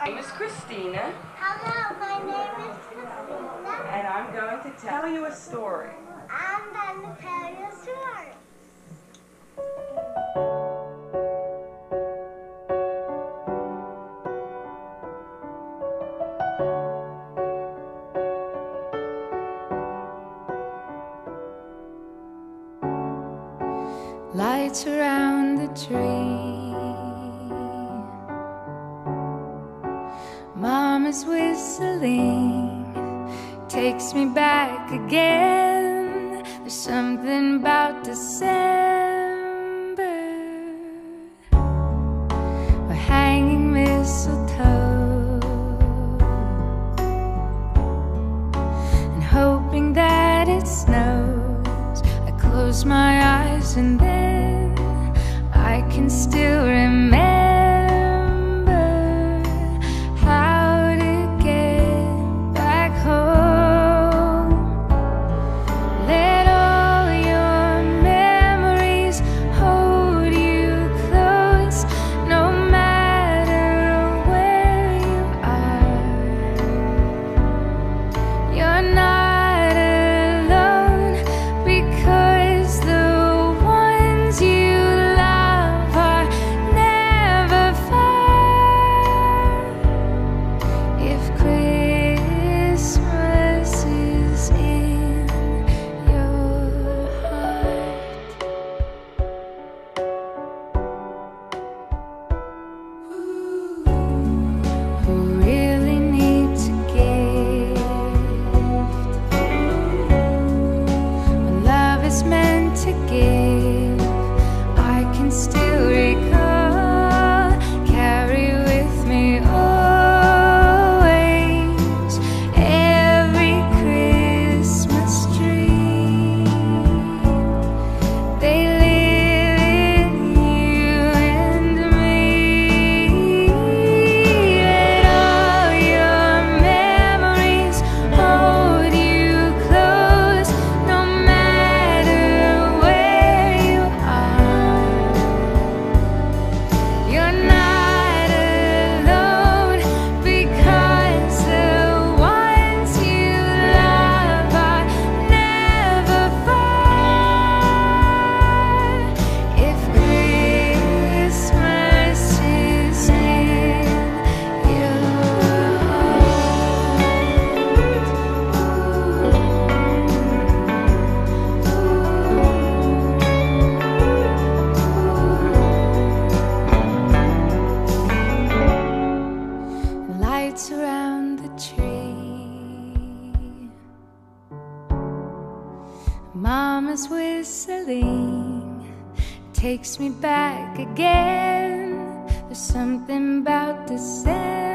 My name is Christina. Hello, my name is Christina. And I'm going to tell you a story. I'm going to tell you a story. Lights around the tree, Mama's whistling takes me back again. There's something about December. We're hanging mistletoe and hoping that it snows. I close my eyes and then I can still remember how to get back home. Let all your memories hold you close, no matter where you are. You're not alone, because the ones you love are never far. If Christmas is in your heart, who really need to gift when love is meant to give. I can still recall, carry with me always, every Christmas tree. They live in you and me. Let all your memories hold you close, no matter where you are. You're not alone, because the ones you love are never far. If Christmas is in your lights around the tree, Mama's whistling takes me back again. There's something about December.